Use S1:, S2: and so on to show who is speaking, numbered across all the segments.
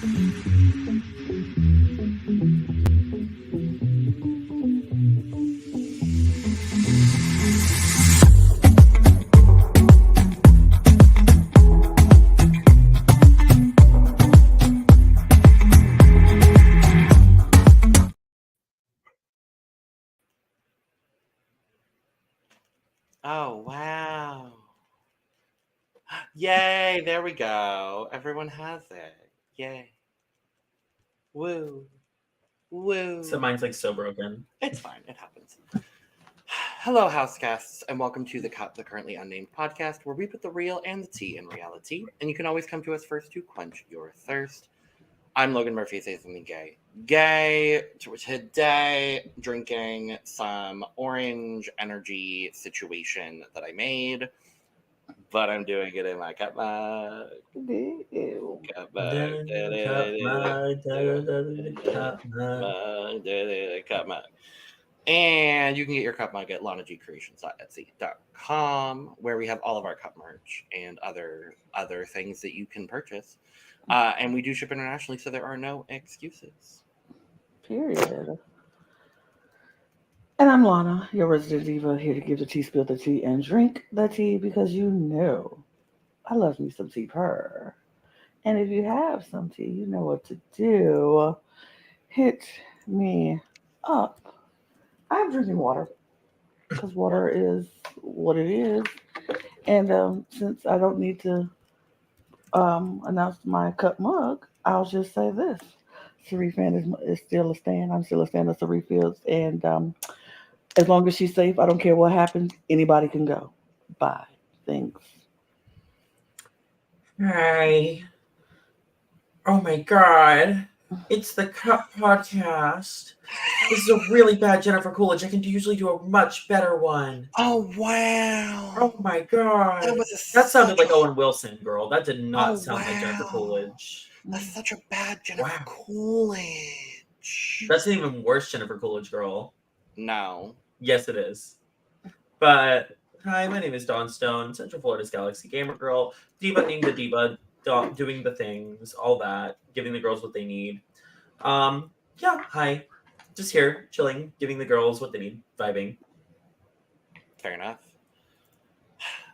S1: Oh, wow. Yay, there we go. Everyone has it. Yay. Woo. Woo.
S2: So mine's like so broken.
S1: It's fine. It happens. Hello, house guests, and welcome to the Currently Unnamed Podcast, where we put the real and the tea in reality, and you can always come to us first to quench your thirst. I'm Logan Murphy, say something gay. Today, drinking some orange energy situation that I made, but I'm doing it in my cup mug. Cup mug. And you can get your cup mug at lanagcreations.etsy.com, where we have all of our cup merch and other things that you can purchase. And we do ship internationally, so there are no excuses.
S3: Period. And I'm Lana, your resident diva, here to give the tea, spill the tea, and drink the tea because you know I love me some tea purr. And if you have some tea, you know what to do. Hit me up. I'm drinking water because water is what it is. And since I don't need to announce my cup mug, I'll just say this. Sharif is still a stand. I'm still a stand of Sharif Fields. And as long as she's safe, I don't care what happens. Anybody can go. Bye. Thanks.
S2: Hi. Oh my God. It's the Cup Podcast. This is a really bad Jennifer Coolidge. I can usually do a much better one.
S1: Oh, wow.
S2: Oh my God. That sounded like Owen Wilson, girl. That did not sound like Jennifer Coolidge.
S1: That's such a bad Jennifer Coolidge.
S2: That's an even worse Jennifer Coolidge, girl.
S1: No.
S2: Yes, it is. But, hi, my name is Dawn Stone, Central Florida's Galaxy Gamer Girl, diva being the diva, doing the things, all that, giving the girls what they need. Yeah, hi. Just here, chilling, giving the girls what they need, vibing.
S1: Fair enough.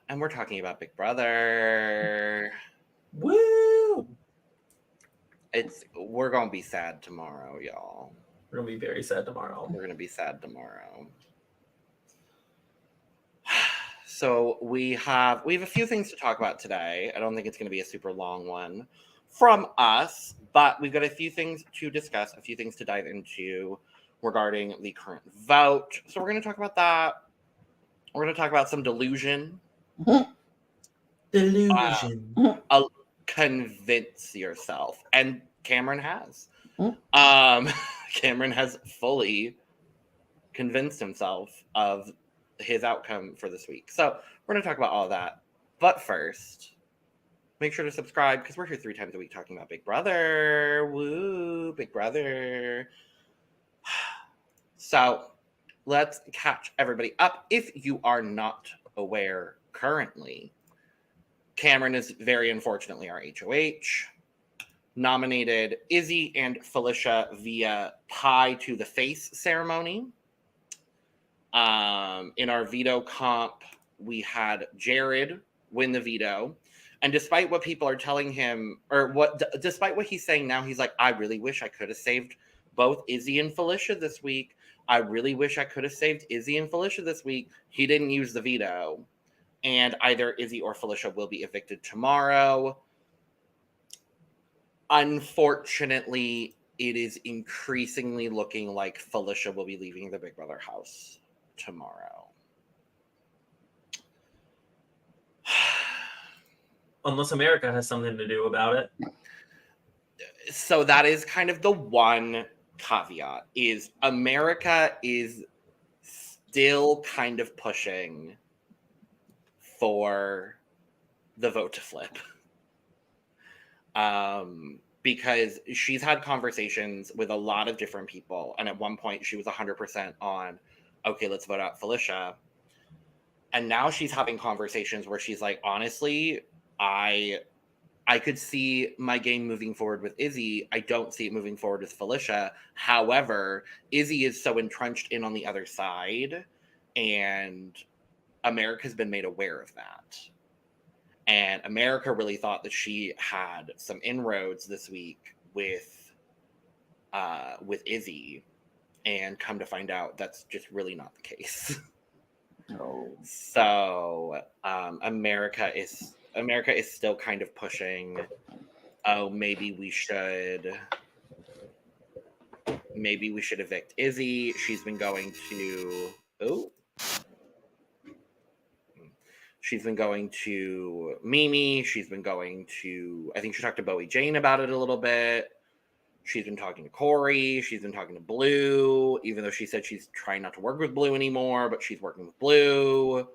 S1: And we're talking about Big Brother.
S2: Woo!
S1: We're gonna be sad tomorrow, y'all.
S2: We're gonna be very sad tomorrow.
S1: We're gonna be sad tomorrow. So we have a few things to talk about today. I don't think it's gonna be a super long one from us, but we've got a few things to discuss, a few things to dive into regarding the current vote. So we're gonna talk about that. We're gonna talk about some delusion. Convince yourself, and Cameron has. Cameron has fully convinced himself of his outcome for this week. So we're going to talk about all of that. But first, make sure to subscribe because we're here 3 times a week talking about Big Brother. Woo, Big Brother. So let's catch everybody up. If you are not aware currently, Cameron is very unfortunately our HOH. Nominated Izzy and Felicia via pie to the face ceremony. In our veto comp, we had Jared win the veto. And despite what people are telling him, despite what he's saying now, he's like, I really wish I could have saved both Izzy and Felicia this week. I really wish I could have saved Izzy and Felicia this week. He didn't use the veto. And either Izzy or Felicia will be evicted tomorrow. Unfortunately, it is increasingly looking like Felicia will be leaving the Big Brother house tomorrow.
S2: Unless America has something to do about it.
S1: So that is kind of the one caveat, is America is still kind of pushing for the vote to flip. Because she's had conversations with a lot of different people. And at one point she was 100% on, okay, let's vote out Felicia. And now she's having conversations where she's like, honestly, I I could see my game moving forward with Izzy. I don't see it moving forward with Felicia. However, Izzy is so entrenched in on the other side, and America's been made aware of that. And America really thought that she had some inroads this week with Izzy, and come to find out that's just really not the case.
S3: No.
S1: So America is still kind of pushing, oh, maybe we should evict Izzy. She's been going to Mimi. She's been going to, I think she talked to Bowie Jane about it a little bit. She's been talking to Corey. She's been talking to Blue, even though she said she's trying not to work with Blue anymore, but she's working with Blue.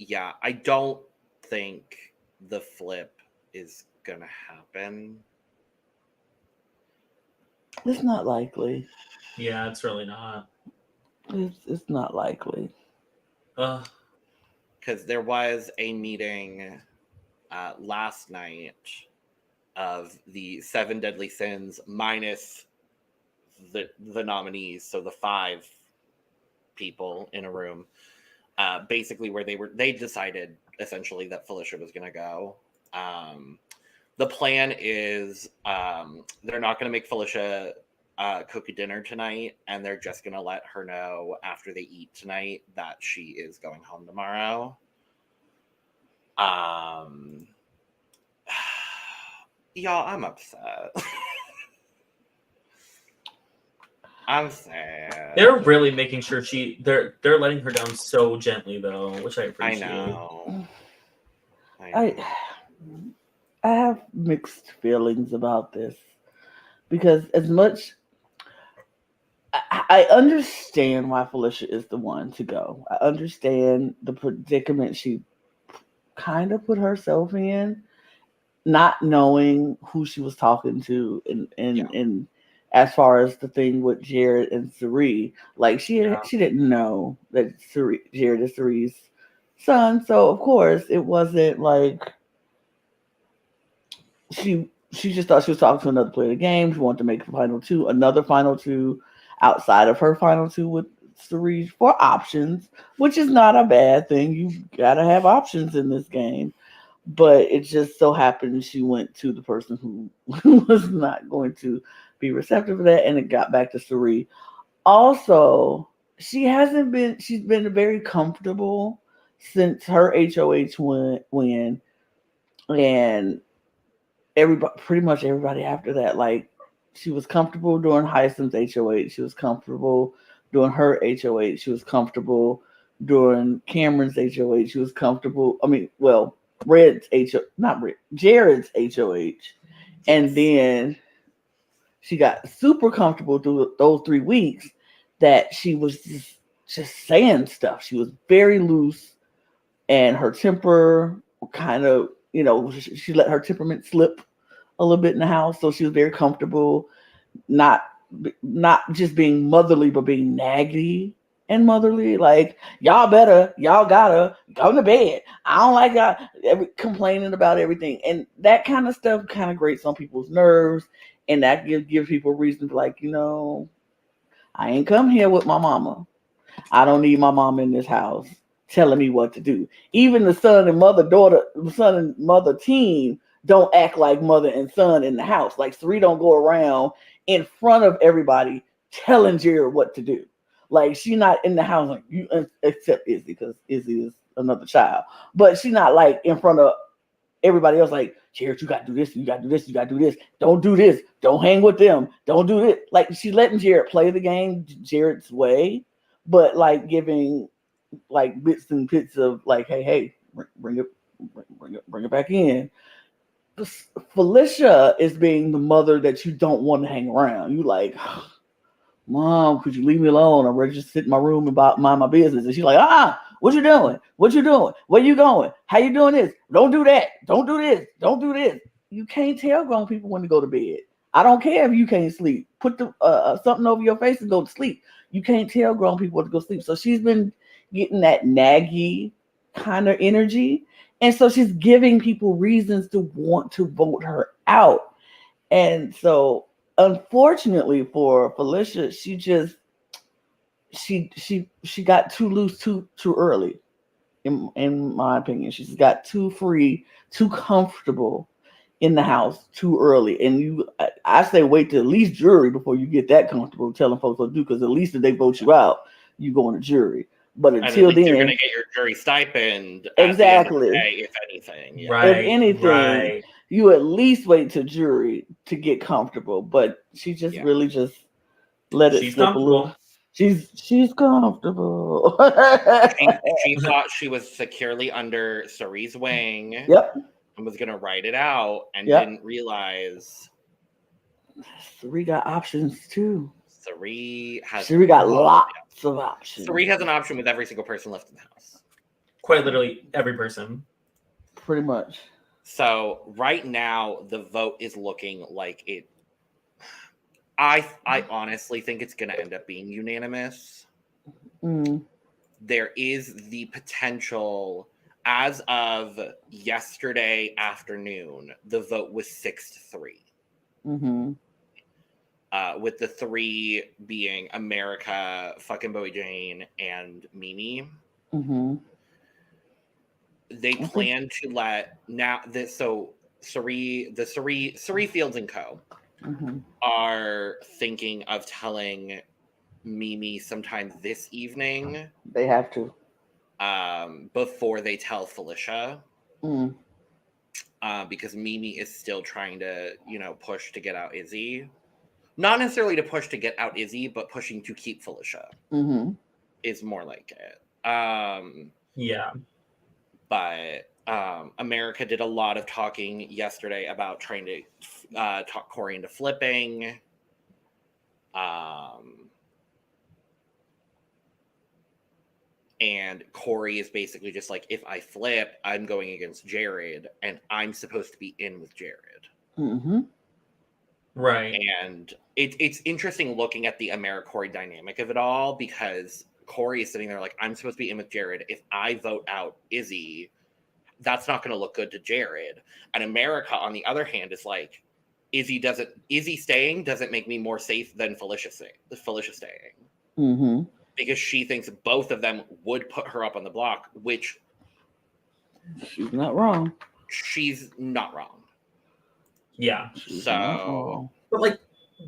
S1: Yeah, I don't think the flip is gonna happen.
S3: It's not likely.
S2: Yeah, it's really not.
S3: It's not likely.
S1: Because there was a meeting last night of the 7 deadly sins minus the nominees, so the 5 people in a room, basically where they decided essentially that Felicia was going to go. The plan is they're not going to make Felicia cook a dinner tonight, and they're just going to let her know after they eat tonight that she is going home tomorrow. Y'all, I'm upset. I'm sad.
S2: They're really making sure they're letting her down so gently though, which I appreciate.
S1: I know.
S3: I have mixed feelings about this because as much I understand why Felicia is the one to go. I understand the predicament she kind of put herself in, not knowing who she was talking to, and as far as the thing with Jared and Cirie, like she didn't know that Jared is Cirie's son, so of course it wasn't like she just thought she was talking to another player of the game. She wanted to make another final two outside of her final two with Cirie for options, which is not a bad thing. You gotta have options in this game. But it just so happened she went to the person who was not going to be receptive to that, and it got back to Cirie. Also, she's been very comfortable since her HOH win, and pretty much everybody after that, like, she was comfortable doing Hyacinth's HOH. She was comfortable doing her HOH. She was comfortable doing Cameron's HOH. She was comfortable. Jared's HOH. And then she got super comfortable through those 3 weeks that she was just saying stuff. She was very loose, and her temper kind of, she let her temperament slip a little bit in the house. So she was very comfortable, not just being motherly, but being naggy and motherly. Like, y'all gotta go to bed. I don't like y'all complaining about everything. And that kind of stuff kind of grates on people's nerves. And that gives people reason to be like, I ain't come here with my mama. I don't need my mama in this house telling me what to do. Even the son and mother team don't act like mother and son in the house. Like, Cirie don't go around in front of everybody telling Jared what to do. Like, she's not in the house like you, except Izzy, because Izzy is another child. But she's not like in front of everybody else like, Jared, you got to do this, you got to do this, you got to do this. Don't do this. Don't hang with them. Don't do this. Like, she's letting Jared play the game Jared's way, but like giving like bits and bits of like, hey, bring it back in. Felicia is being the mother that you don't want to hang around. You like, Mom, could you leave me alone? I'm ready to just sit in my room and mind my business. And she's like, what you doing? What you doing? Where you going? How you doing this? Don't do that. Don't do this. Don't do this. You can't tell grown people when to go to bed. I don't care if you can't sleep. Put the something over your face and go to sleep. You can't tell grown people to go sleep. So she's been getting that naggy kind of energy. And so she's giving people reasons to want to vote her out. And so unfortunately for Felicia, she got too loose too early. In my opinion, she's got too free, too comfortable in the house too early. And I say wait till at least jury before you get that comfortable telling folks what to do, because at least if they vote you out, you go on a jury. But until then,
S1: you're going to get your jury stipend.
S3: Exactly.
S1: At the end of the day, if anything, yeah.
S2: Right.
S3: If anything, you at least wait to jury to get comfortable. But she just really just let it slip a little. She's comfortable.
S1: she thought she was securely under Cerie's wing.
S3: Yep.
S1: And was going to write it out and didn't realize
S3: Cerie got options too.
S1: Cerie
S3: got lots of options.
S1: Cerie has an option with every single person left in the house.
S2: Quite literally every person.
S3: Pretty much.
S1: So right now the vote is looking like it. I honestly think it's going to end up being unanimous.
S3: Mm.
S1: There is the potential. As of yesterday afternoon, the vote was 6-3.
S3: Mm-hmm.
S1: With the 3 being America, fucking Bowie Jane, and Mimi.
S3: Mm-hmm.
S1: They plan to let now this so Cerie Fields and Co. Are thinking of telling Mimi sometime this evening.
S3: They have to.
S1: Before they tell Felicia. Because Mimi is still trying to, push to get out Izzy. Not necessarily to push to get out Izzy, but pushing to keep Felicia. Is more like it.
S2: Yeah.
S1: But America did a lot of talking yesterday about trying to talk Corey into flipping. And Corey is basically just like, if I flip, I'm going against Jared, and I'm supposed to be in with Jared.
S2: Right.
S1: And it's interesting looking at the Corey dynamic of it all, because Corey is sitting there like, I'm supposed to be in with Jared. If I vote out Izzy, that's not going to look good to Jared. And America, on the other hand, is like, Izzy staying doesn't make me more safe than Felicia staying. Because she thinks both of them would put her up on the block, which
S3: she's not wrong.
S1: She's not wrong.
S2: Yeah.
S1: So,
S2: but like,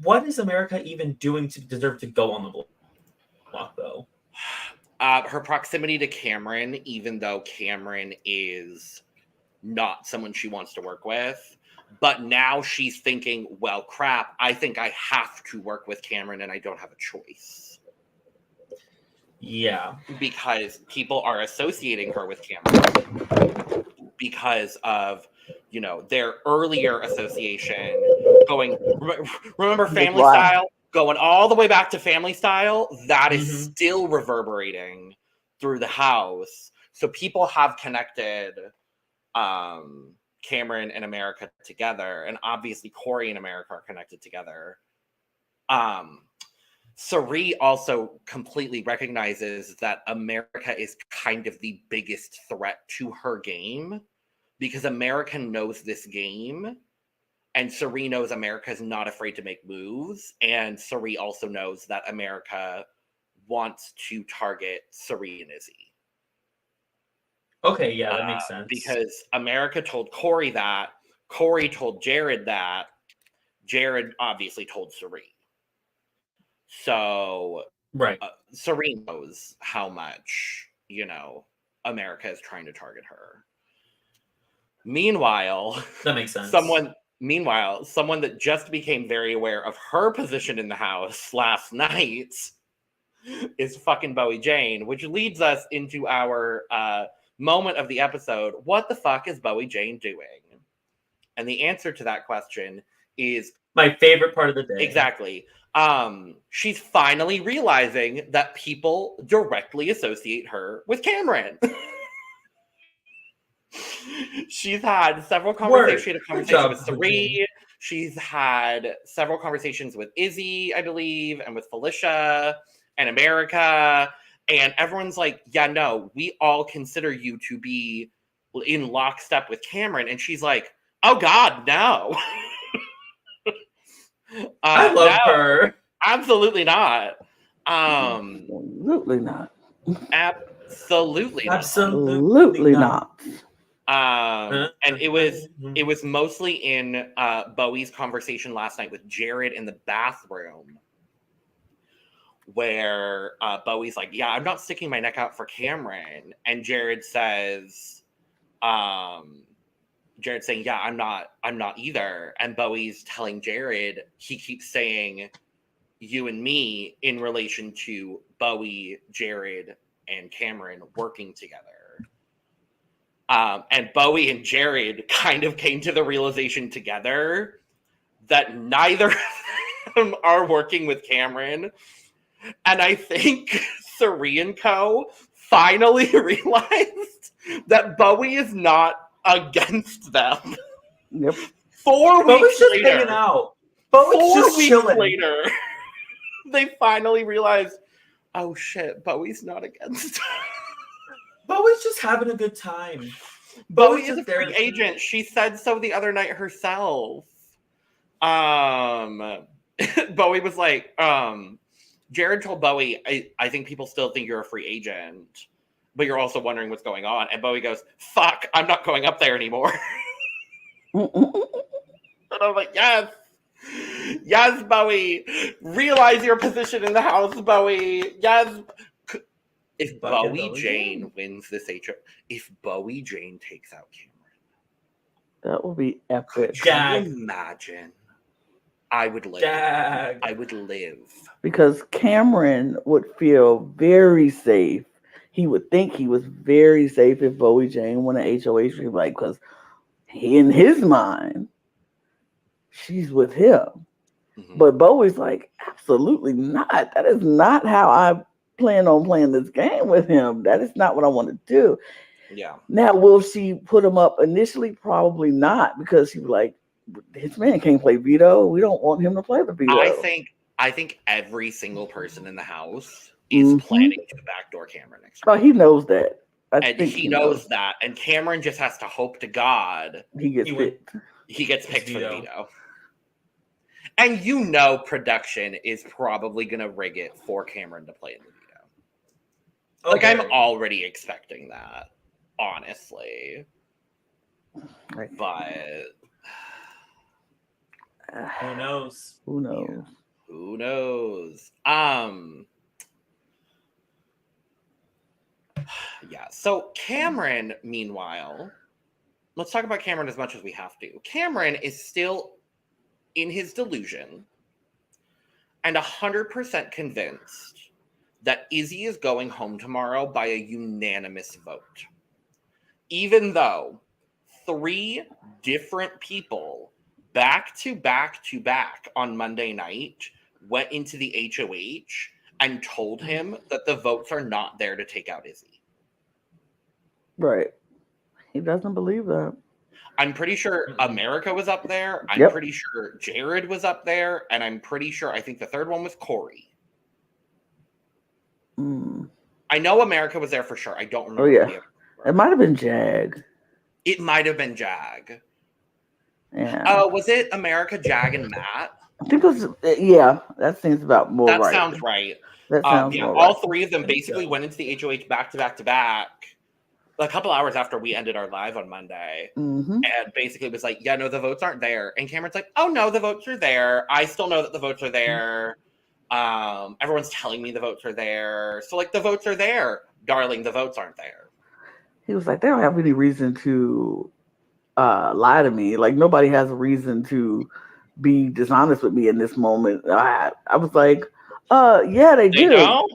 S2: what is America even doing to deserve to go on the block, though?
S1: Her proximity to Cameron, even though Cameron is not someone she wants to work with. But now she's thinking, well, crap, I think I have to work with Cameron and I don't have a choice.
S2: Yeah.
S1: Because people are associating her with Cameron because of, their earlier association going, remember Family Style? Going all the way back to Family Style, that is still reverberating through the house. So people have connected Cameron and America together, and obviously Corey and America are connected together. Cerie also completely recognizes that America is kind of the biggest threat to her game, because America knows this game, and Cerie knows America is not afraid to make moves, and Cerie also knows that America wants to target Cerie and Izzy.
S2: Okay, yeah, that makes sense.
S1: Because America told Corey that, Corey told Jared that, Jared obviously told Cerie. So,
S2: right.
S1: Cerie knows how much, America is trying to target her. Meanwhile,
S2: that makes sense.
S1: Someone that just became very aware of her position in the house last night is fucking Bowie Jane, which leads us into our moment of the episode. What the fuck is Bowie Jane doing? And the answer to that question is
S2: my favorite part of the day.
S1: Exactly. She's finally realizing that people directly associate her with Cameron. She's had several conversations with Cerie. She's had several conversations with Izzy, I believe, and with Felicia and America. And everyone's like, yeah, no, we all consider you to be in lockstep with Cameron. And she's like, oh God, no.
S2: I love
S1: no,
S2: her.
S1: absolutely not.
S3: Absolutely not.
S1: Absolutely not.
S3: Absolutely not.
S1: And it was mostly in Bowie's conversation last night with Jared in the bathroom, where Bowie's like, yeah, I'm not sticking my neck out for Cameron. And Jared says, Jared's saying, yeah, I'm not either. And Bowie's telling Jared, he keeps saying you and me in relation to Bowie, Jared, and Cameron working together. And Bowie and Jared kind of came to the realization together that neither of them are working with Cameron. And I think Suri and Co. finally realized that Bowie is not against them.
S3: Yep.
S1: 4
S2: Bowie's
S1: weeks
S2: just
S1: later,
S2: hanging out. Bowie's
S1: 4
S2: just
S1: weeks
S2: chilling.
S1: later, they finally realized, oh shit, Bowie's not against them.
S2: Bowie's just having a good time.
S1: Bowie
S2: Bowie's
S1: is a
S2: just there
S1: free
S2: to-
S1: agent. She said so the other night herself. Bowie was like, Jared told Bowie, I think people still think you're a free agent, but you're also wondering what's going on. And Bowie goes, fuck, I'm not going up there anymore. And I'm like, yes. Yes, Bowie. Realize your position in the house, Bowie. Yes. If Bowie Jane wins this HO, if Bowie Jane takes out Cameron,
S3: that will be epic.
S2: Gag.
S1: Can you imagine? I would live.
S2: Gag.
S1: I would live.
S3: Because Cameron would feel very safe. He would think he was very safe if Bowie Jane won an HOH, like, because in his mind, she's with him.
S1: Mhm.
S3: But Bowie's like, absolutely not. That is not how I plan on playing this game with him. That is not what I want to do.
S1: Yeah.
S3: Now, will she put him up initially? Probably not, because she was like, his man can't play veto. We don't want him to play the veto.
S1: I think every single person in the house is planning to backdoor Cameron next
S3: Oh,
S1: year.
S3: he knows that. I
S1: And
S3: think
S1: he knows that. And Cameron just has to hope to God
S3: he gets picked.
S1: he gets picked for the
S2: veto.
S1: veto. And you know production is probably going to rig it for Cameron to play in the veto. Like, I'm already expecting that, honestly.
S3: Right.
S1: But
S2: Who knows?
S3: Who knows?
S1: Yeah. Who knows? Yeah. So Cameron, meanwhile, let's talk about Cameron as much as we have to. Cameron is still in his delusion and 100% convinced that Izzy is going home tomorrow by a unanimous vote. Even though 3 different people back to back on Monday night went into the HOH and told him that the votes are not there to take out Izzy.
S3: Right. He doesn't believe that.
S1: I'm pretty sure America was up there. I'm
S3: Yep.
S1: pretty sure Jared was up there. And I'm pretty sure, I think the third one was Corey. I know America was there for sure. I don't remember.
S3: Oh, yeah.
S1: the other
S3: It might have been Jag.
S1: It might have been Jag.
S3: Yeah.
S1: Was it America, Jag, and Matt?
S3: I think it was, yeah, that seems about more
S1: That
S3: right.
S1: sounds right.
S3: That sounds
S1: Yeah,
S3: more
S1: all
S3: right.
S1: 3 of them basically went into the HOH back to back a couple hours after we ended our live on Monday.
S3: Mm-hmm.
S1: And basically was like, yeah, no, the votes aren't there. And Cameron's like, oh no, the votes are there. I still know that the votes are there. Everyone's telling me the votes are there. So like, the votes are there. Darling, the votes aren't there.
S3: He was like, they don't have any reason to lie to me. Like, nobody has a reason to be dishonest with me in this moment. I was like, yeah, they do.
S1: Don't?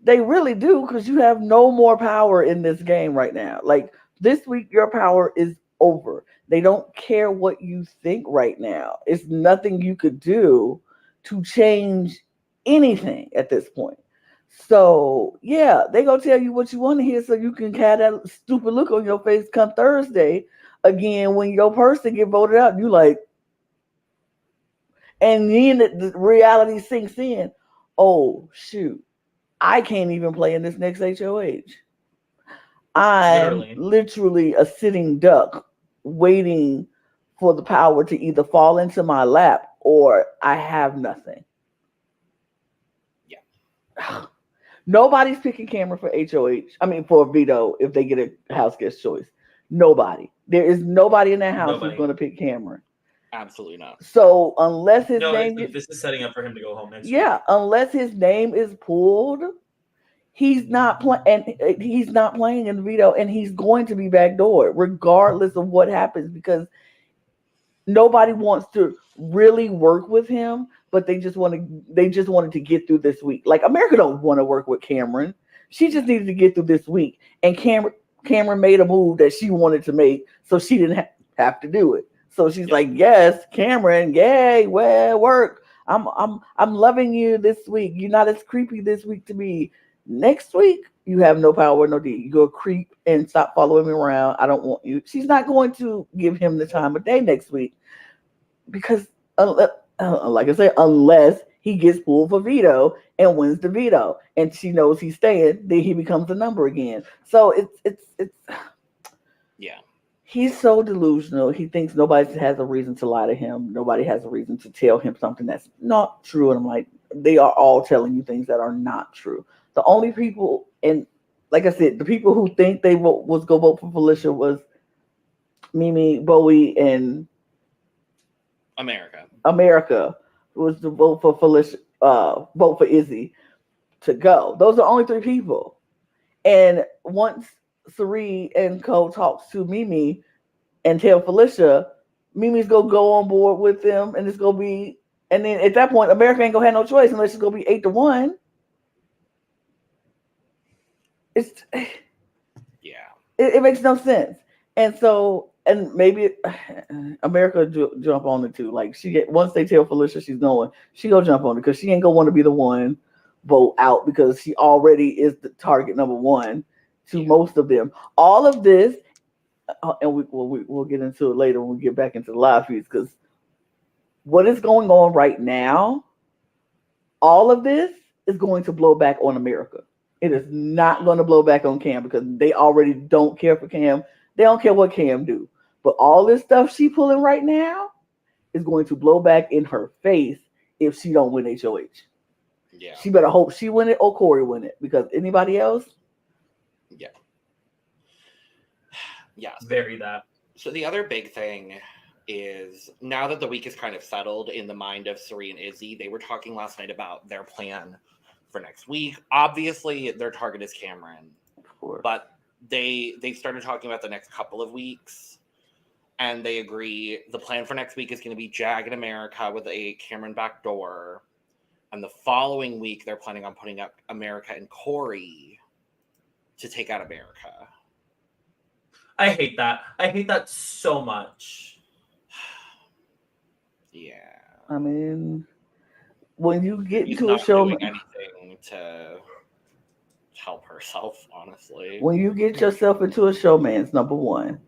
S3: They really do, because you have no more power in this game right now. Like, this week, your power is over. They don't care what you think right now. It's nothing you could do to change anything at this point. So, yeah, they going to tell you what you want to hear so you can have that stupid look on your face come Thursday again when your person get voted out. And you like, and then the reality sinks in. Oh, shoot. I can't even play in this next HOH. I'm
S2: Literally.
S3: literally a sitting duck waiting for the power to either fall into my lap or I have nothing.
S1: Yeah.
S3: Nobody's picking Cameron for HOH. I mean, for veto if they get a house guest choice. Nobody. There is nobody in that house who's
S2: Nobody.
S3: going to pick Cameron.
S1: Absolutely not.
S3: So unless his
S2: No,
S3: name,
S2: this is setting up for him to go home next week.
S3: yeah, unless his name is pulled, he's not playing, and he's not playing in veto, and he's going to be backdoored regardless of what happens because nobody wants to really work with him, but they just wanted to get through this week. Like America don't want to work with Cameron. She just needed to get through this week, and Cameron made a move that she wanted to make, so she didn't have to do it. So she's like, "Yes, Cameron, yay, well, work. I'm loving you this week. You're not as creepy this week to me. Next week, you have no power, no deed. You go creep and stop following me around. I don't want you." She's not going to give him the time of day next week because, like I said, unless he gets pulled for veto and wins the veto, and she knows he's staying, then he becomes a number again. So it's
S1: Yeah.
S3: he's so delusional. He thinks nobody has a reason to lie to him. Nobody has a reason to tell him something that's not true. And I'm like, they are all telling you things that are not true. The only people, and like I said, the people who think they was go vote for Felicia was Mimi, Bowie, and America was to vote for Felicia, vote for Izzy to go. Those are the only three people. And once Sari and Co talks to Mimi and tell Felicia, Mimi's gonna go on board with them, and it's gonna be. And then at that point, America ain't gonna have no choice unless it's gonna be 8-1. It's it makes no sense. And so, and maybe America jump on it too. Like once they tell Felicia she's going, she go jump on it because she ain't gonna want to be the one vote out because she already is the target number one to most of them. All of this, and we'll get into it later when we get back into the live feeds because what is going on right now, all of this is going to blow back on America. It is not going to blow back on Cam because they already don't care for Cam. They don't care what Cam do. But all this stuff she pulling right now is going to blow back in her face if she don't win HOH.
S1: Yeah.
S3: She better hope she win it or Corey win it because anybody else.
S1: Yeah. Yeah.
S2: Very that.
S1: So the other big thing is now that the week is kind of settled in the mind of Sari and Izzy, they were talking last night about their plan for next week. Obviously, their target is Cameron, but they started talking about the next couple of weeks, and they agree the plan for next week is going to be Jag and America with a Cameron backdoor, and the following week they're planning on putting up America and Corey to take out America.
S2: I hate that. I hate that so much.
S1: Yeah.
S3: I mean, when you get
S1: He's
S3: into a
S1: not
S3: show,
S1: doing anything to help herself, honestly.
S3: when you get yourself into a showman's, number one,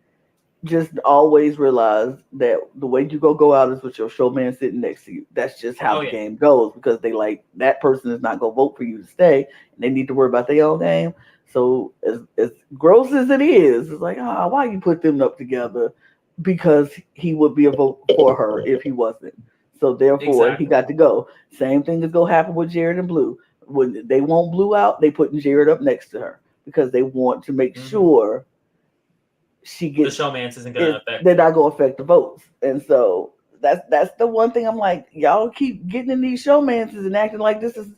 S3: just always realize that the way you go out is with your showman sitting next to you. That's just how the game goes because they like that person is not gonna vote for you to stay, and they need to worry about their own game. So as gross as it is, it's like, why you put them up together? Because he would be a vote for her if he wasn't. So therefore, he got to go. Same thing is gonna happen with Jared and Blue. When they want Blue out, they putting Jared up next to her because they want to make sure she gets
S2: the showmance isn't gonna affect.
S3: They're not gonna affect the votes, and so that's the one thing I'm like, y'all keep getting in these showmances and acting like this is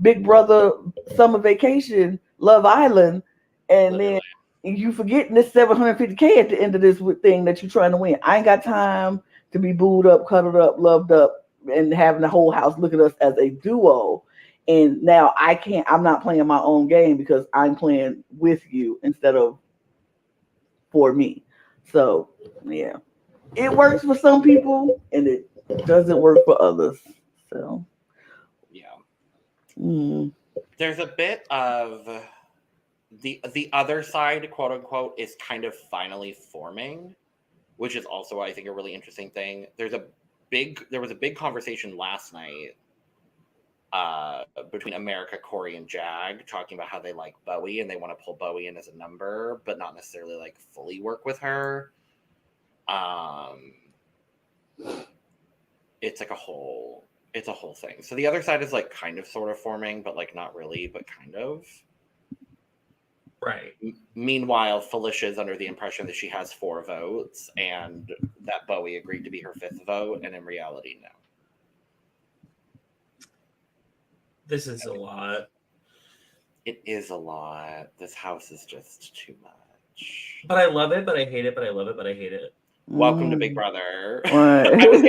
S3: Big Brother Summer Vacation, Love Island, and then you forgetting this $750K at the end of this thing that you're trying to win. I ain't got time to be booed up, cuddled up, loved up, and having the whole house look at us as a duo. And now I'm not playing my own game because I'm playing with you instead of for me. So yeah, it works for some people and it doesn't work for others. So
S1: yeah. There's a bit of the other side, quote unquote, is kind of finally forming, which is also, I think, a really interesting thing. There was a big conversation last night between America, Corey, and Jag, talking about how they like Bowie and they want to pull Bowie in as a number, but not necessarily like fully work with her. It's like a whole thing. So the other side is like kind of sort of forming, but like not really, but kind of.
S2: Right.
S1: Meanwhile, Felicia is under the impression that she has 4 votes and that Bowie agreed to be her 5th vote, and in reality, no.
S2: This is a lot.
S1: It is a lot. This house is just too much.
S2: But I love it, but I hate it, but I love it, but I hate it.
S1: Welcome to Big Brother.
S3: Right.
S1: I was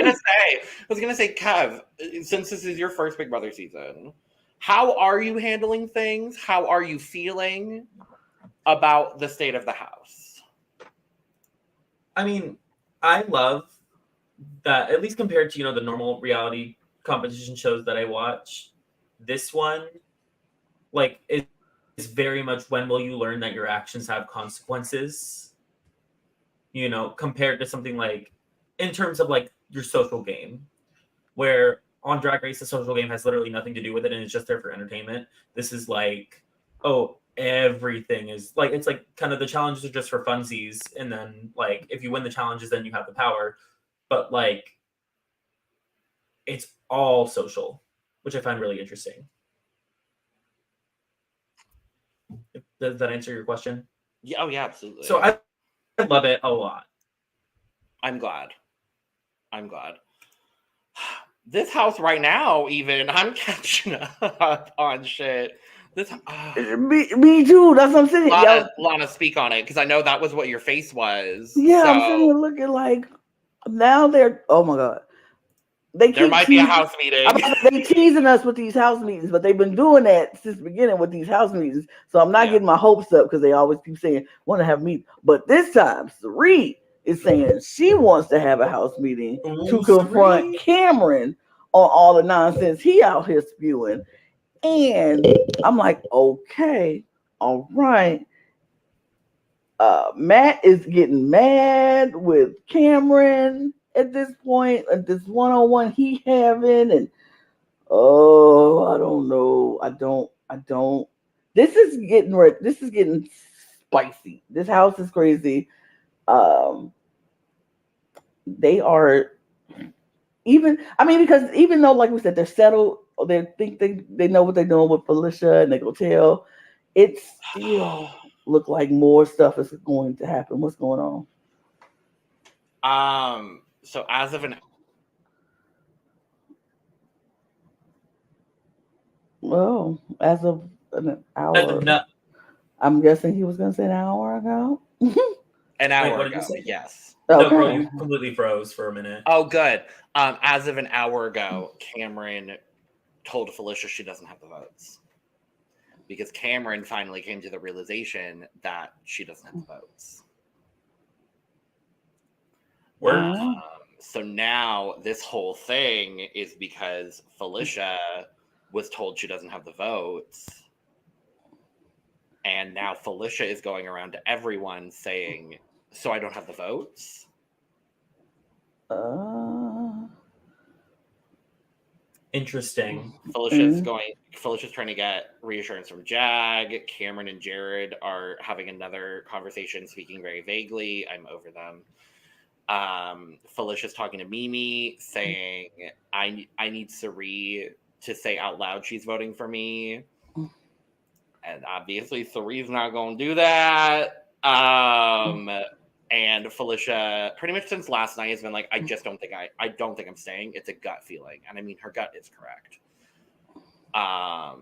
S1: gonna say, Kev, since this is your first Big Brother season, how are you handling things? How are you feeling about the state of the house?
S2: I mean, I love that, at least compared to, the normal reality competition shows that I watch, this one, like, is very much when will you learn that your actions have consequences, compared to something like, in terms of, like, your social game, where on Drag Race, the social game has literally nothing to do with it, and it's just there for entertainment. This is like, oh, everything is, like, it's like, kind of the challenges are just for funsies, and then, like, if you win the challenges, then you have the power, but, like, it's all social, which I find really interesting. Does that answer your question?
S1: Yeah, oh yeah, absolutely.
S2: So I love it a lot.
S1: I'm glad. This house right now, even I'm catching up on shit. This
S3: me too. That's what I'm saying.
S1: Lana, speak on it, because I know that was what your face was.
S3: Yeah,
S1: so.
S3: I'm sitting here looking like now they're. Oh my god,
S1: there might be a house meeting.
S3: They're teasing us with these house meetings, but they've been doing that since the beginning with these house meetings. So I'm not getting my hopes up because they always keep saying want to have meetings. But this time, Sari is saying she wants to have a house meeting to confront Cameron on all the nonsense he out here spewing. And I'm like, okay, all right. Matt is getting mad with Cameron at this point, at this one-on-one he having, and I don't know. I don't. This is getting spicy. This house is crazy. They are because even though, like we said, they're settled, they think they know what they're doing with Felicia, and they go tell, it still look like more stuff is going to happen. What's going
S1: on? So as of an
S3: hour, I'm guessing he was going to say an hour ago.
S1: An hour ago, yes.
S2: No, girl, you completely froze for a minute.
S1: Oh, good. As of an hour ago, Cameron told Felicia she doesn't have the votes, because Cameron finally came to the realization that she doesn't have the votes. So now this whole thing is because Felicia was told she doesn't have the votes, and now Felicia is going around to everyone saying, so I don't have the votes?
S2: Interesting.
S1: Felicia's trying to get reassurance from Jag. Cameron and Jared are having another conversation, speaking very vaguely. I'm over them. Felicia's talking to Mimi, saying, I need Sari to say out loud she's voting for me. And obviously Sari's not going to do that. And Felicia, pretty much since last night, has been like, I don't think I'm staying. It's a gut feeling. And I mean, her gut is correct.
S2: At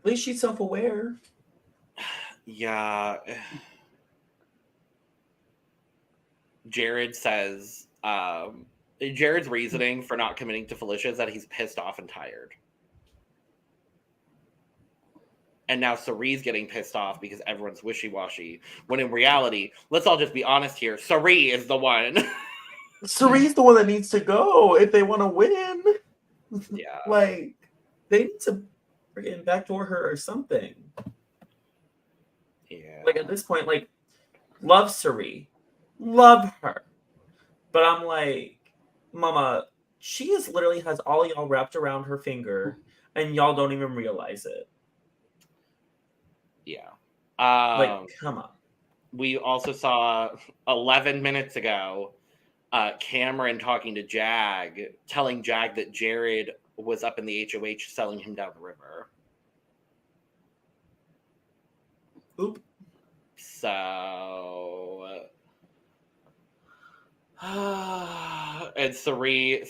S2: least she's self-aware.
S1: Yeah. Jared says, Jared's reasoning for not committing to Felicia is that he's pissed off and tired. And now Sari's getting pissed off because everyone's wishy-washy. When in reality, let's all just be honest here, Sari is the one.
S2: Sari's the one that needs to go if they want to win.
S1: Yeah.
S2: Like, they need to freaking backdoor her or something.
S1: Yeah.
S2: Like, at this point, like, love Sari. Love her. But I'm like, Mama, She is literally has all y'all wrapped around her finger, and y'all don't even realize it.
S1: Yeah.
S2: Come on.
S1: We also saw 11 minutes ago Cameron talking to Jag, telling Jag that Jared was up in the HOH selling him down the river.
S2: Oop.
S1: So and Sari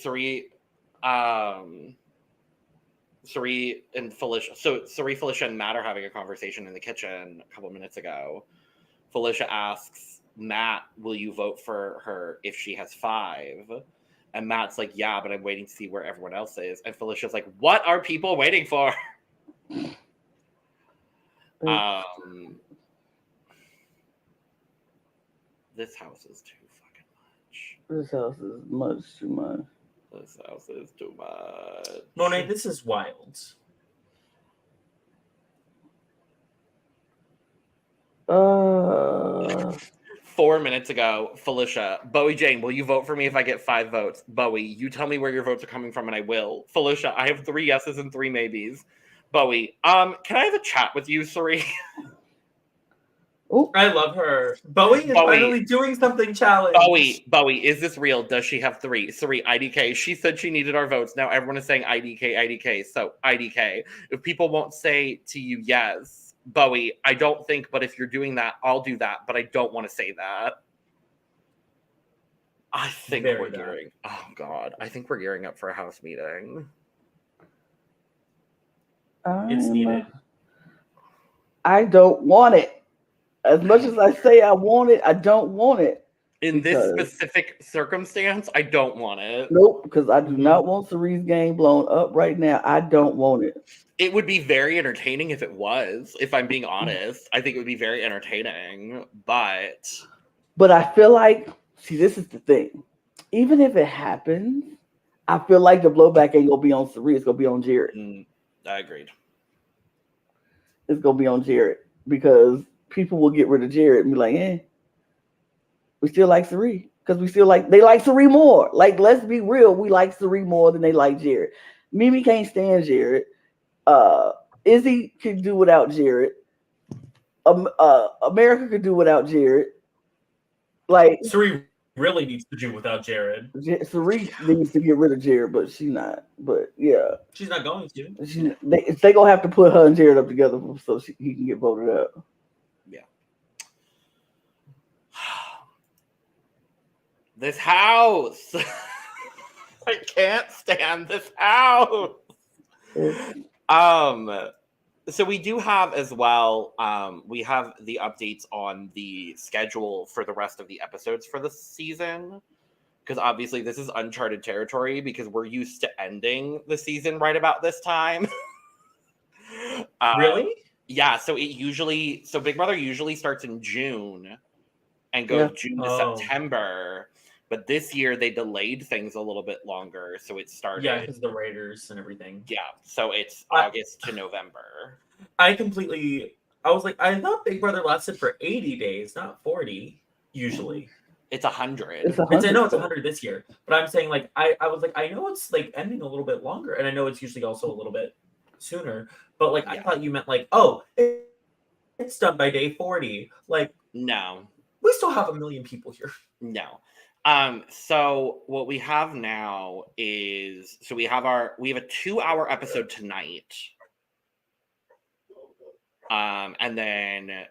S1: and Felicia. So Sari, Felicia, and Matt are having a conversation in the kitchen a couple minutes ago. Felicia asks Matt, "Will you vote for her if she has 5?" And Matt's like, "Yeah, but I'm waiting to see where everyone else is." And Felicia's like, "What are people waiting for?" This house is too fucking much.
S3: This house is much too much.
S1: This house is too much.
S2: Monet, this is wild.
S1: 4 minutes ago, Felicia, Bowie Jane, will you vote for me if I get 5 votes? Bowie, you tell me where your votes are coming from and I will. Felicia, I have 3 yeses and 3 maybes. Bowie, can I have a chat with you, Sari?
S2: Ooh. I love her. Bowie is finally doing something challenge.
S1: Bowie, is this real? Does she have 3? Sari, IDK. She said she needed our votes. Now everyone is saying IDK. So IDK. If people won't say to you yes, Bowie, I don't think, but if you're doing that, I'll do that. But I don't want to say that. I think we're gearing. Oh God, I think we're gearing up for a house meeting.
S2: It's needed.
S3: I don't want it. As much as I say I want it, I don't want it.
S1: In this specific circumstance, I don't want it.
S3: Nope, because I do not want Sari's game blown up right now. I don't want it.
S1: It would be very entertaining if it was, if I'm being honest. I think it would be very entertaining, but
S3: I feel like, see, this is the thing. Even if it happens, I feel like the blowback ain't gonna be on Sari, it's gonna be on Jared.
S1: I agreed.
S3: It's gonna be on Jared because people will get rid of Jared and be like, we still like Sari because they like Sari more. Like, let's be real, we like Sari more than they like Jared. Mimi can't stand Jared. Izzy could do without Jared. America could do without Jared. Like,
S2: Sari really needs to do without Jared.
S3: Sari needs to get rid of Jared, but she's not. But yeah,
S2: she's not going to.
S3: They gonna have to put her and Jared up together so he can get voted up.
S1: Yeah. This house. I can't stand this house. So we do have as well, we have the updates on the schedule for the rest of the episodes for the season. Because obviously this is uncharted territory because we're used to ending the season right about this time.
S2: Really?
S1: Yeah, so Big Brother usually starts in June and goes June to September. But this year they delayed things a little bit longer, so it started.
S2: Yeah, because the Raiders and everything.
S1: Yeah, so it's August to November.
S2: I was like, I thought Big Brother lasted for 80 days, not 40. Usually,
S1: it's 100.
S2: I know it's 100 this year, but I'm saying like I was like, I know it's like ending a little bit longer, and I know it's usually also a little bit sooner. But like I thought you meant like, it's done by day 40. Like,
S1: no,
S2: we still have 1 million people here.
S1: No. So what we have now is we have a 2-hour episode tonight. And then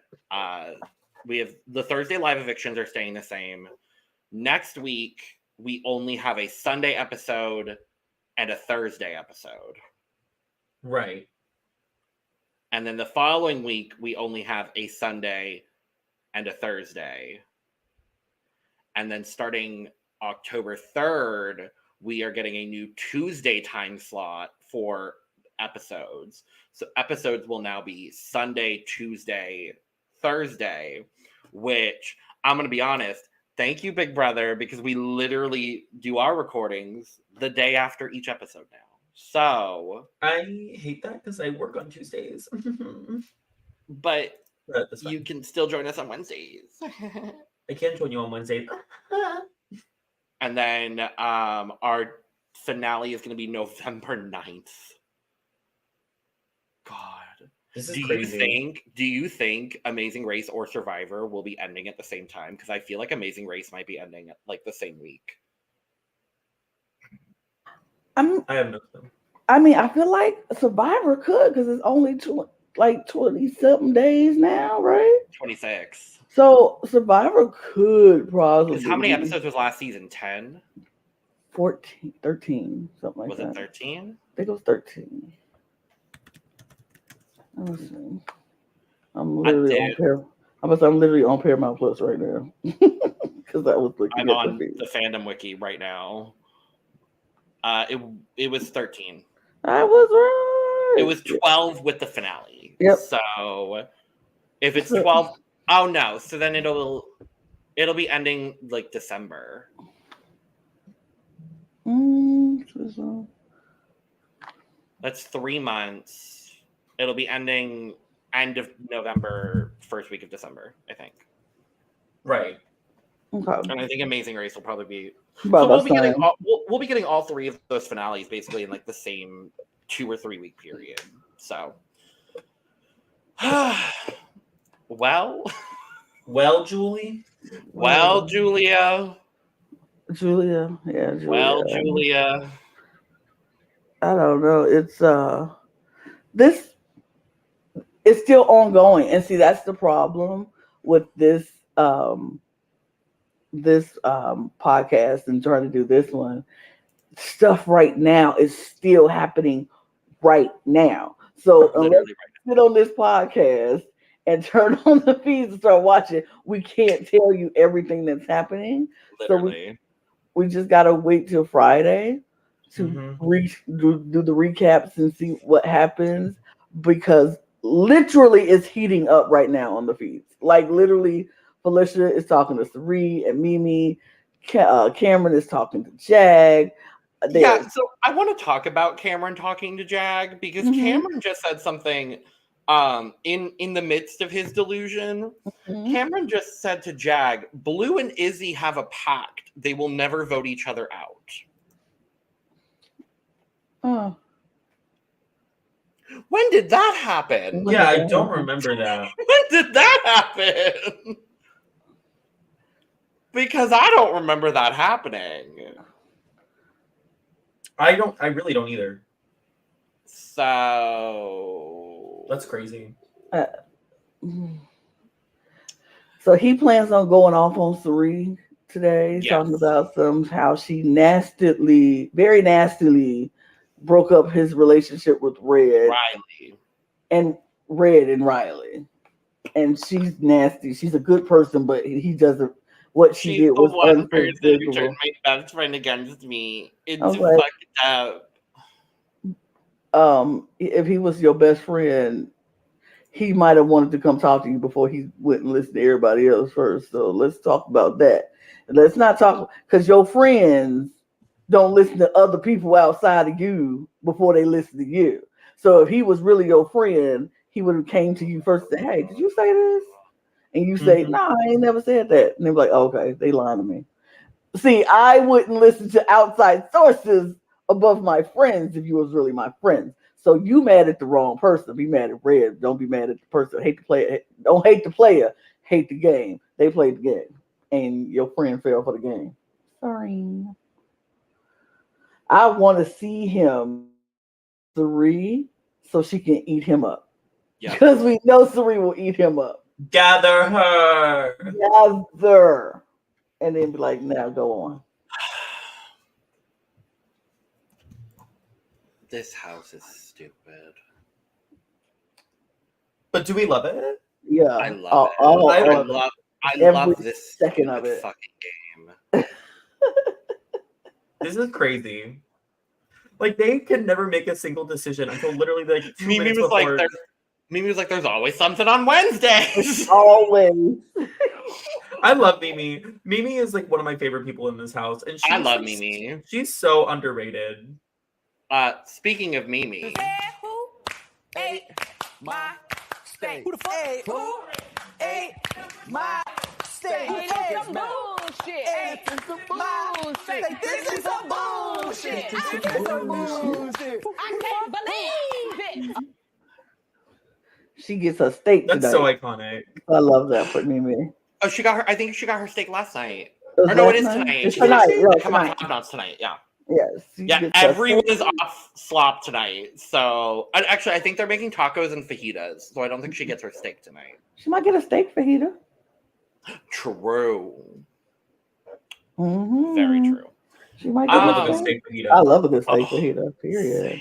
S1: we have the Thursday live evictions are staying the same. Next week, we only have a Sunday episode and a Thursday episode.
S2: Right.
S1: And then the following week, we only have a Sunday and a Thursday. And then starting October 3rd, we are getting a new Tuesday time slot for episodes. So episodes will now be Sunday, Tuesday, Thursday, which I'm going to be honest, thank you, Big Brother, because we literally do our recordings the day after each episode now. So
S2: I hate that because I work on Tuesdays.
S1: but you can still join us on Wednesdays.
S2: I can join you on Wednesday.
S1: And then our finale is going to be November 9th. God.
S2: This is
S1: Do
S2: crazy.
S1: you think Amazing Race or Survivor will be ending at the same time? Because I feel like Amazing Race might be ending at like the same week.
S2: I have no clue.
S3: I mean, I feel like Survivor could because it's only 20-something days now, right?
S1: 26.
S3: So Survivor could probably
S1: Because how many
S3: be
S1: episodes was last season? 10?
S3: 14, 13, something like
S1: Was
S3: that.
S1: it 13?
S3: I think it was 13. Let's see. I'm literally on Paramount Plus right now because I was looking
S1: I'm
S3: at
S1: on
S3: the feed.
S1: the fandom wiki right now. It was 13.
S3: I was right.
S1: It was 12 with the finale.
S3: Yep.
S1: So if it's 12, oh no. So then it'll be ending like December. That's 3 months. It'll be ending end of November, first week of December, I think.
S2: Right.
S3: Okay.
S1: And I think Amazing Race will probably be.
S3: About
S1: So
S3: that
S1: we'll be getting all three of those finales basically in like the same 2 or 3 week period. So, well,
S2: Julie.
S1: well, Julia.
S3: Julia, yeah, Julia.
S1: Well, Julia.
S3: I don't know. It's this is still ongoing, and see that's the problem with this podcast and trying to do this one. Stuff right now is still happening right now. So unless you sit on this podcast and turn on the feeds and start watching, we can't tell you everything that's happening.
S1: Literally.
S3: So we just gotta wait till Friday to do the recaps and see what happens, because literally it's heating up right now on the feeds. Like literally, Felicia is talking to Sari and Mimi. Cameron is talking to Jag.
S1: Yeah, so I want to talk about Cameron talking to Jag because Cameron just said something in the midst of his delusion. Cameron just said to Jag, Blue and Izzy have a pact. They will never vote each other out.
S3: Oh.
S1: When did that happen?
S2: Yeah, I don't remember that.
S1: When did that happen? Because I don't remember that happening.
S2: I really don't either.
S1: So
S2: that's crazy.
S3: So he plans on going off on Sari today, talking about how she very nastily broke up his relationship with Riley. And Riley. And she's nasty. She's a good person, but he doesn't. What she did was
S1: one person who turned my best friend against me. It's fucked up.
S3: If he was your best friend, he might have wanted to come talk to you before he wouldn't listen to everybody else first. So let's talk about that. Let's not talk, because your friends don't listen to other people outside of you before they listen to you. So if he was really your friend, he would have came to you first and said, hey, did you say this? And you say, no, I ain't never said that. And they're like, oh, okay, they lying to me. See, I wouldn't listen to outside sources above my friends if you was really my friends. So you mad at the wrong person. Be mad at Red. Don't be mad at the person. Hate the player. Don't hate the player. Hate the game. They played the game. And your friend fell for the game. Sorry. I want to see him, Sari, so she can eat him up. Yeah. Because we know Sari will eat him up.
S2: Gather her.
S3: Gather. And then be like, now go on.
S1: This house is stupid.
S2: But do we love it?
S3: Yeah.
S1: I love it. I love this
S3: second of it.
S1: Fucking game.
S2: This is crazy. Like, they can never make a single decision until literally like 2 minutes before.
S1: Mimi was like, there's always something on Wednesdays.
S3: Always.
S2: I love Mimi. Mimi is like one of my favorite people in this house. And
S1: I love Mimi.
S2: She's so underrated.
S1: Speaking of Mimi.
S4: Who ate my steak? Who the fuck? Who ate my steak? Hey, that's some bullshit. This is some bullshit. shit. I can't believe it.
S3: She gets a steak
S2: That's
S3: tonight.
S2: so iconic.
S3: I love that for Mimi.
S1: Oh, she got her. I think she got her steak last night.
S3: Was
S1: Or no, it
S3: last
S1: is
S3: night?
S1: tonight.
S3: It's
S1: She did.
S3: tonight. Yeah,
S1: Come on,
S3: tonight.
S1: Five Knots tonight. Yeah.
S3: Yes. She
S1: Yeah,
S3: gets a
S1: everyone
S3: steak.
S1: is off slop tonight. So, actually, I think they're making tacos and fajitas. So I don't think she gets her steak tonight.
S3: She might get a steak fajita.
S1: True.
S3: Mm-hmm.
S1: Very true.
S3: She might
S2: I
S3: get
S2: love a
S3: a
S2: good
S3: steak.
S2: steak fajita.
S3: I love a good steak
S1: Oh.
S3: fajita. Period.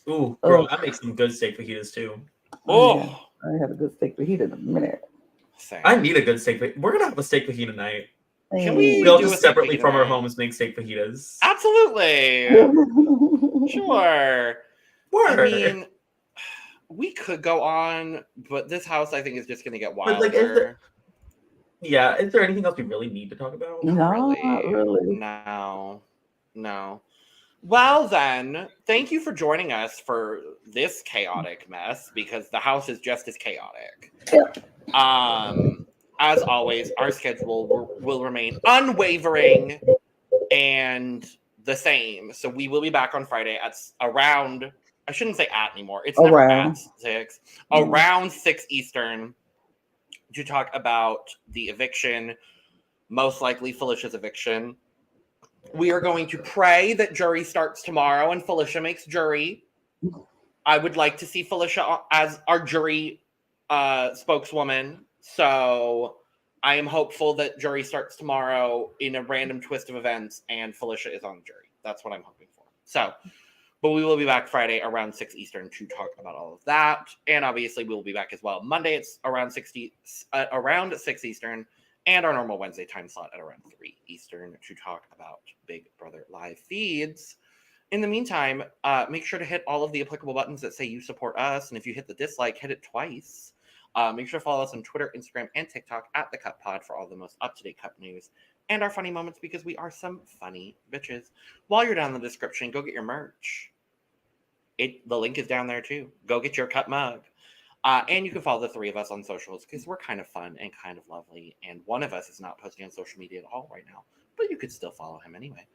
S2: Ooh, girl, I make some good steak fajitas too.
S1: Oh,
S3: I ain't had a good steak fajita in a minute.
S1: same.
S2: I need a good steak fajita. We're gonna have a steak fajita night.
S1: Can we
S2: We all
S1: do a
S2: just
S1: steak
S2: separately
S1: fajita
S2: from our
S1: night?
S2: homes make steak fajitas.
S1: Absolutely. Sure.
S2: Word.
S1: I mean, we could go on, but this house, I think, is just going to get wilder.
S2: But, like, yeah, is there anything else we really need to talk about?
S3: No, not really.
S1: No. Well, then, thank you for joining us for this chaotic mess, because the house is just as chaotic. As always, our schedule will remain unwavering and the same. So we will be back on Friday at around, I shouldn't say at anymore. It's never
S3: Around.
S1: at 6. Around 6 Eastern to talk about the eviction, most likely Felicia's eviction. We are going to pray that jury starts tomorrow and Felicia makes jury. I would like to see Felicia as our jury spokeswoman. So I am hopeful that jury starts tomorrow in a random twist of events and Felicia is on the jury. That's what I'm hoping for. So, but we will be back Friday around 6 Eastern to talk about all of that. And obviously we will be back as well. Monday it's around 6 Eastern. And our normal Wednesday time slot at around 3 Eastern to talk about Big Brother live feeds. In the meantime, make sure to hit all of the applicable buttons that say you support us. And if you hit the dislike, hit it twice. Make sure to follow us on Twitter, Instagram, and TikTok at The Cup Pod for all the most up-to-date Cup news and our funny moments, because we are some funny bitches. While you're down in the description, go get your merch. The link is down there too. Go get your Cup mug. And you can follow the three of us on socials because we're kind of fun and kind of lovely. And one of us is not posting on social media at all right now, but you could still follow him anyway.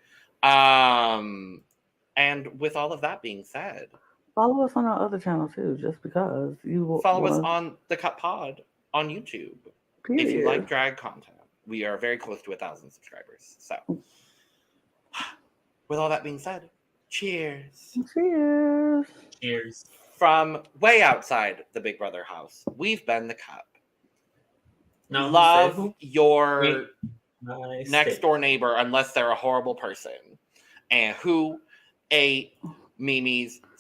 S1: And with all of that being said,
S3: follow us on our other channel too, just because you will
S1: follow us on the Cup Pod on YouTube.
S3: Period.
S1: If you like drag content. We are very close to 1,000 subscribers. So, with all that being said, cheers.
S3: Cheers.
S2: Cheers.
S1: From way outside the Big Brother house, we've been the Cup.
S2: No,
S1: Love your
S2: nice
S1: next door neighbor unless they're a horrible person. And who ate Mimi's